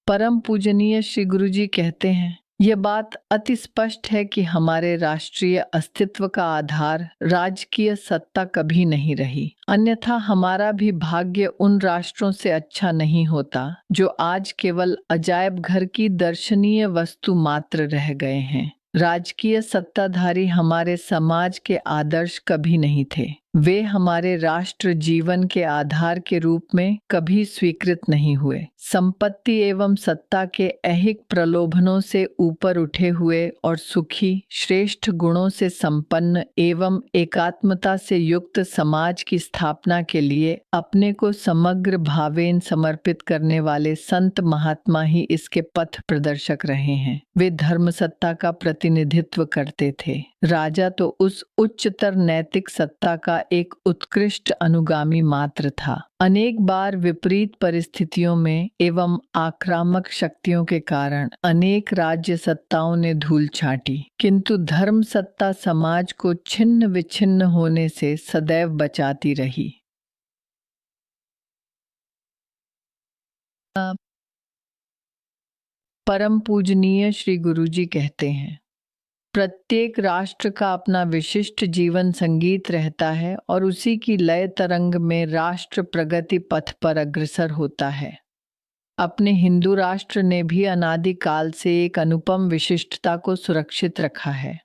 परम पूजनीय श्री गुरु जी कहते हैं, यह बात अति स्पष्ट है कि हमारे राष्ट्रीय अस्तित्व का आधार राजकीय सत्ता कभी नहीं रही, अन्यथा हमारा भी भाग्य उन राष्ट्रों से अच्छा नहीं होता जो आज केवल अजायब घर की दर्शनीय वस्तु मात्र रह गए हैं। राजकीय सत्ताधारी हमारे समाज के आदर्श कभी नहीं थे। वे हमारे राष्ट्र जीवन के आधार के रूप में कभी स्वीकृत नहीं हुए। संपत्ति एवं सत्ता के ऐहिक प्रलोभनों से ऊपर उठे हुए और सुखी, श्रेष्ठ गुणों से संपन्न एवं एकात्मता से युक्त समाज की स्थापना के लिए अपने को समग्र भावेन समर्पित करने वाले संत महात्मा ही इसके पथ प्रदर्शक रहे हैं। वे धर्म सत्ता का प्रतिनिधित्व करते थे। राजा तो उस उच्चतर नैतिक सत्ता का एक उत्कृष्ट अनुगामी मात्र था। अनेक बार विपरीत परिस्थितियों में एवं आक्रामक शक्तियों के कारण अनेक राज्य सत्ताओं ने धूल छाटी, किंतु धर्म सत्ता समाज को छिन्न विच्छिन्न होने से सदैव बचाती रही। परम पूजनीय श्री गुरु जी कहते हैं, प्रत्येक राष्ट्र का अपना विशिष्ट जीवन संगीत रहता है और उसी की लय तरंग में राष्ट्र प्रगति पथ पर अग्रसर होता है। अपने हिंदू राष्ट्र ने भी अनादि काल से एक अनुपम विशिष्टता को सुरक्षित रखा है।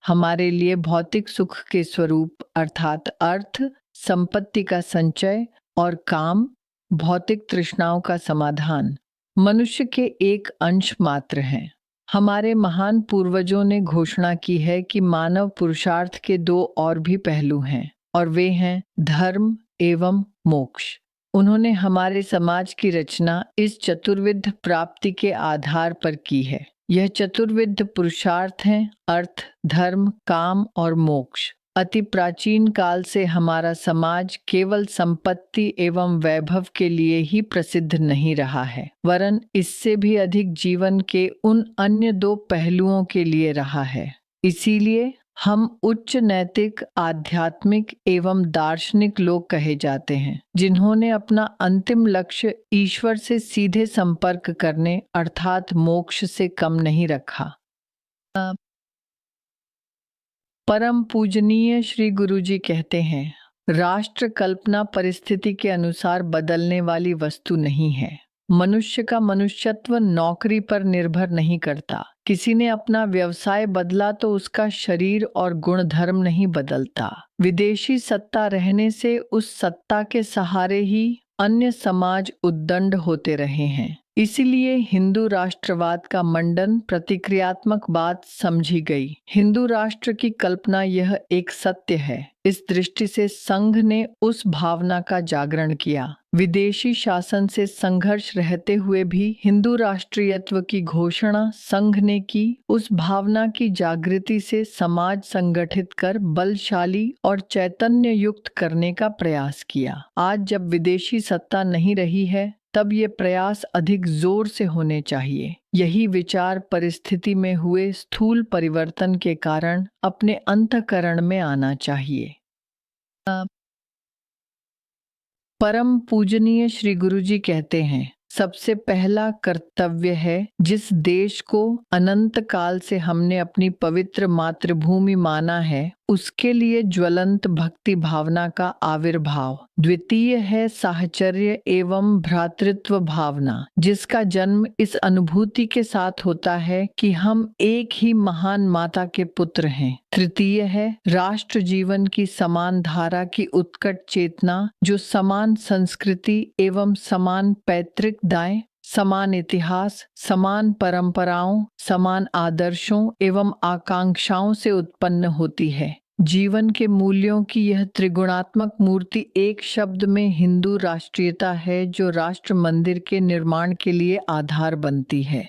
हमारे लिए भौतिक सुख के स्वरूप अर्थात अर्थ, संपत्ति का संचय और काम, भौतिक तृष्णाओं का समाधान मनुष्य के एक अंश मात्र हैं। हमारे महान पूर्वजों ने घोषणा की है कि मानव पुरुषार्थ के दो और भी पहलू हैं और वे हैं धर्म एवं मोक्ष। उन्होंने हमारे समाज की रचना इस चतुर्विध प्राप्ति के आधार पर की है। यह चतुर्विध पुरुषार्थ हैं अर्थ, धर्म, काम और मोक्ष। अति प्राचीन काल से हमारा समाज केवल संपत्ति एवं वैभव के लिए ही प्रसिद्ध नहीं रहा है, वरन इससे भी अधिक जीवन के उन अन्य दो पहलुओं के लिए रहा है। इसीलिए हम उच्च नैतिक, आध्यात्मिक एवं दार्शनिक लोग कहे जाते हैं, जिन्होंने अपना अंतिम लक्ष्य ईश्वर से सीधे संपर्क करने अर्थात मोक्ष से कम नहीं रखा। परम पूजनीय श्री गुरु जी कहते हैं, राष्ट्र कल्पना परिस्थिति के अनुसार बदलने वाली वस्तु नहीं है। मनुष्य का मनुष्यत्व नौकरी पर निर्भर नहीं करता। किसी ने अपना व्यवसाय बदला तो उसका शरीर और गुण धर्म नहीं बदलता। विदेशी सत्ता रहने से उस सत्ता के सहारे ही अन्य समाज उद्दंड होते रहे हैं। इसीलिए हिंदू राष्ट्रवाद का मंडन प्रतिक्रियात्मक बात समझी गई। हिंदू राष्ट्र की कल्पना यह एक सत्य है। इस दृष्टि से संघ ने उस भावना का जागरण किया। विदेशी शासन से संघर्ष रहते हुए भी हिंदू राष्ट्रीयत्व की घोषणा संघ ने की। उस भावना की जागृति से समाज संगठित कर बलशाली और चैतन्य युक्त करने का प्रयास किया। आज जब विदेशी सत्ता नहीं रही है, तब ये प्रयास अधिक जोर से होने चाहिए। यही विचार परिस्थिति में हुए स्थूल परिवर्तन के कारण अपने अंतःकरण में आना चाहिए। परम पूजनीय श्री गुरु जी कहते हैं, सबसे पहला कर्तव्य है, जिस देश को अनंत काल से हमने अपनी पवित्र मातृभूमि माना है, उसके लिए ज्वलंत भक्ति भावना का आविर्भाव। द्वितीय है साहचर्य एवं भ्रातृत्व भावना, जिसका जन्म इस अनुभूति के साथ होता है कि हम एक ही महान माता के पुत्र हैं। तृतीय है राष्ट्र जीवन की समान धारा की उत्कट चेतना, जो समान संस्कृति एवं समान पैतृक दाएं, समान इतिहास, समान परंपराओं, समान आदर्शों एवं आकांक्षाओं से उत्पन्न होती है। जीवन के मूल्यों की यह त्रिगुणात्मक मूर्ति एक शब्द में हिंदू राष्ट्रीयता है, जो राष्ट्र मंदिर के निर्माण के लिए आधार बनती है।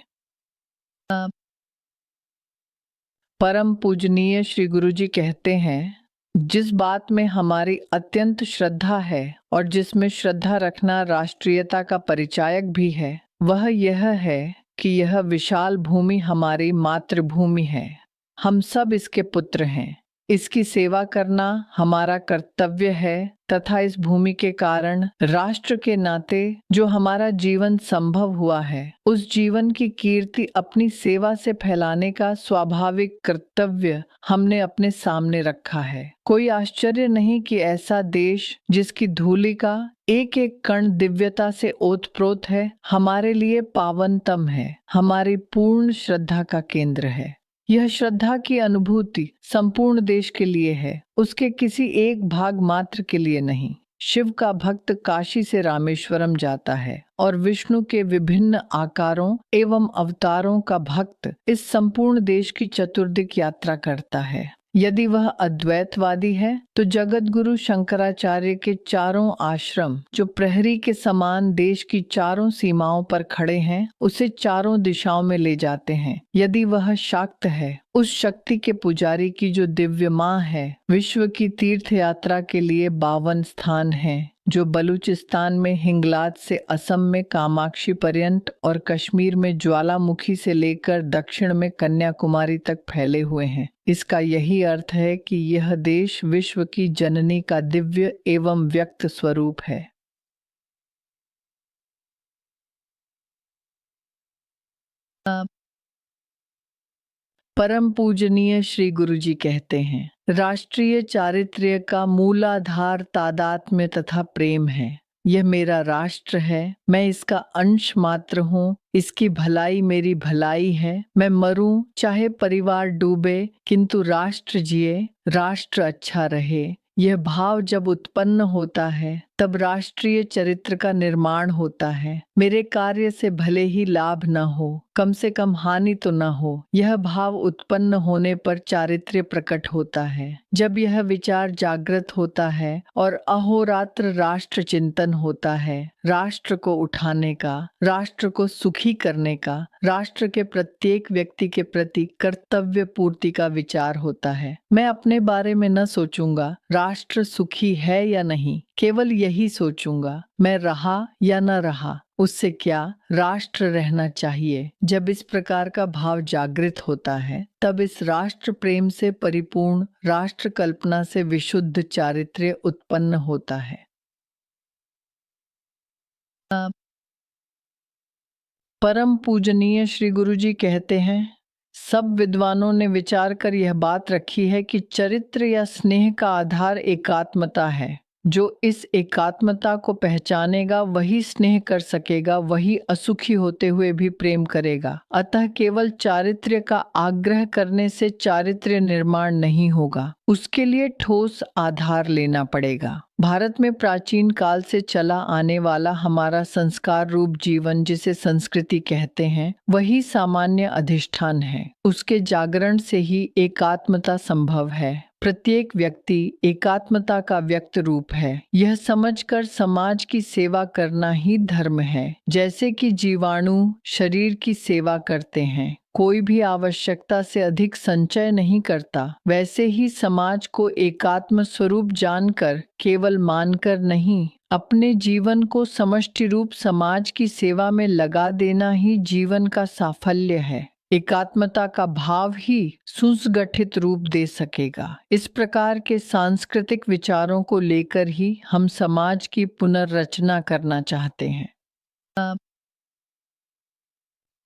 परम पूजनीय श्री गुरु जी कहते हैं, जिस बात में हमारी अत्यंत श्रद्धा है और जिसमें श्रद्धा रखना राष्ट्रीयता का परिचायक भी है, वह यह है कि यह विशाल भूमि हमारी मातृभूमि है। हम सब इसके पुत्र हैं। इसकी सेवा करना हमारा कर्तव्य है तथा इस भूमि के कारण राष्ट्र के नाते जो हमारा जीवन संभव हुआ है उस जीवन की कीर्ति अपनी सेवा से फैलाने का स्वाभाविक कर्तव्य हमने अपने सामने रखा है। कोई आश्चर्य नहीं कि ऐसा देश जिसकी धूलि का एक एक कण दिव्यता से ओतप्रोत है हमारे लिए पावनतम है, हमारी पूर्ण श्रद्धा का केंद्र है। यह श्रद्धा की अनुभूति संपूर्ण देश के लिए है, उसके किसी एक भाग मात्र के लिए नहीं। शिव का भक्त काशी से रामेश्वरम जाता है और विष्णु के विभिन्न आकारों एवं अवतारों का भक्त इस संपूर्ण देश की चतुर्दिक यात्रा करता है। यदि वह अद्वैतवादी है तो जगत गुरु शंकराचार्य के चारों आश्रम जो प्रहरी के समान देश की चारों सीमाओं पर खड़े हैं उसे चारों दिशाओं में ले जाते हैं। यदि वह शाक्त है उस शक्ति के पुजारी की जो दिव्य माँ है, विश्व की तीर्थ यात्रा के लिए 52 स्थान हैं जो बलूचिस्तान में हिंगलाज से असम में कामाक्षी पर्यंत और कश्मीर में ज्वालामुखी से लेकर दक्षिण में कन्याकुमारी तक फैले हुए हैं। इसका यही अर्थ है कि यह देश विश्व की जननी का दिव्य एवं व्यक्त स्वरूप है। परम पूजनीय श्री गुरु जी कहते हैं, राष्ट्रीय चारित्र्य का मूलाधार तादात्म्य तथा प्रेम है। यह मेरा राष्ट्र है, मैं इसका अंश मात्र हूँ, इसकी भलाई मेरी भलाई है। मैं मरूं चाहे परिवार डूबे किंतु राष्ट्र जिए, राष्ट्र अच्छा रहे। यह भाव जब उत्पन्न होता है तब राष्ट्रीय चरित्र का निर्माण होता है। मेरे कार्य से भले ही लाभ न हो, कम से कम हानि तो न हो। यह भाव उत्पन्न होने पर चारित्र्य प्रकट होता है। जब यह विचार जागृत होता है और अहोरात्र राष्ट्र चिंतन होता है, राष्ट्र को उठाने का, राष्ट्र को सुखी करने का, राष्ट्र के प्रत्येक व्यक्ति के प्रति कर्तव्य पूर्ति का विचार होता है। मैं अपने बारे में न सोचूंगा राष्ट्र सुखी है या नहीं, केवल यही सोचूंगा मैं रहा या न रहा, उससे क्या, राष्ट्र रहना चाहिए। जब इस प्रकार का भाव जागृत होता है तब इस राष्ट्र प्रेम से परिपूर्ण राष्ट्र कल्पना से विशुद्ध चारित्र्य उत्पन्न होता है। परम पूजनीय श्री गुरु जी कहते हैं, सब विद्वानों ने विचार कर यह बात रखी है कि चरित्र या स्नेह का आधार एकात्मता है। जो इस एकात्मता को पहचानेगा वही स्नेह कर सकेगा, वही असुखी होते हुए भी प्रेम करेगा। अतः केवल चारित्र्य का आग्रह करने से चारित्र्य निर्माण नहीं होगा, उसके लिए ठोस आधार लेना पड़ेगा। भारत में प्राचीन काल से चला आने वाला हमारा संस्कार रूप जीवन जिसे संस्कृति कहते हैं, वही सामान्य अधिष्ठान है। उसके जागरण से ही एकात्मता संभव है। प्रत्येक व्यक्ति एकात्मता का व्यक्त रूप है। यह समझकर समाज की सेवा करना ही धर्म है। जैसे कि जीवाणु शरीर की सेवा करते हैं, कोई भी आवश्यकता से अधिक संचय नहीं करता, वैसे ही समाज को एकात्म स्वरूप जानकर, केवल मानकर नहीं, अपने जीवन को समष्टि रूप समाज की सेवा में लगा देना ही जीवन का साफल्य है। एकात्मता का भाव ही सुसंगठित रूप दे सकेगा। इस प्रकार के सांस्कृतिक विचारों को लेकर ही हम समाज की पुनर्रचना करना चाहते हैं।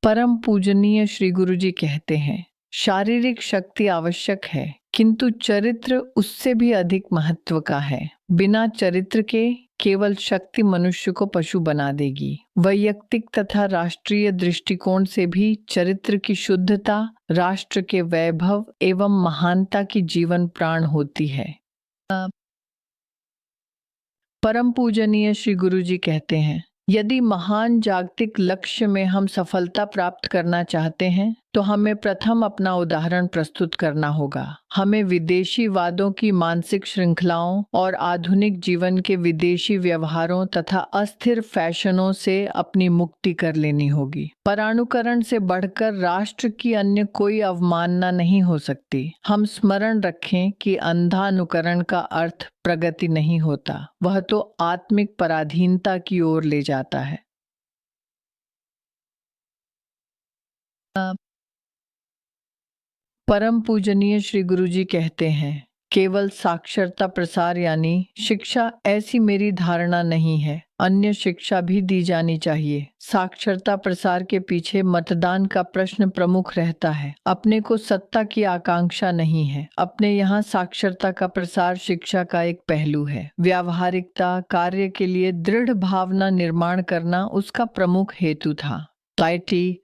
परम पूजनीय श्री गुरु जी कहते हैं, शारीरिक शक्ति आवश्यक है किंतु चरित्र उससे भी अधिक महत्व का है। बिना चरित्र के केवल शक्ति मनुष्य को पशु बना देगी। वैयक्तिक तथा राष्ट्रीय दृष्टिकोण से भी चरित्र की शुद्धता राष्ट्र के वैभव एवं महानता की जीवन प्राण होती है। परम पूजनीय श्री गुरु जी कहते हैं, यदि महान जागतिक लक्ष्य में हम सफलता प्राप्त करना चाहते हैं तो हमें प्रथम अपना उदाहरण प्रस्तुत करना होगा। हमें विदेशी वादों की मानसिक श्रृंखलाओं और आधुनिक जीवन के विदेशी व्यवहारों तथा अस्थिर फैशनों से अपनी मुक्ति कर लेनी होगी। परानुकरण से बढ़कर राष्ट्र की अन्य कोई अवमानना नहीं हो सकती। हम स्मरण रखें कि अंधानुकरण का अर्थ प्रगति नहीं होता, वह तो आत्मिक पराधीनता की ओर ले जाता है। परम पूजनीय श्री गुरु जी कहते हैं, केवल साक्षरता प्रसार यानी शिक्षा ऐसी मेरी धारणा नहीं है, अन्य शिक्षा भी दी जानी चाहिए। साक्षरता प्रसार के पीछे मतदान का प्रश्न प्रमुख रहता है। अपने को सत्ता की आकांक्षा नहीं है। अपने यहाँ साक्षरता का प्रसार शिक्षा का एक पहलू है। व्यावहारिकता कार्य के लिए दृढ़ भावना निर्माण करना उसका प्रमुख हेतु था। सोसाइटी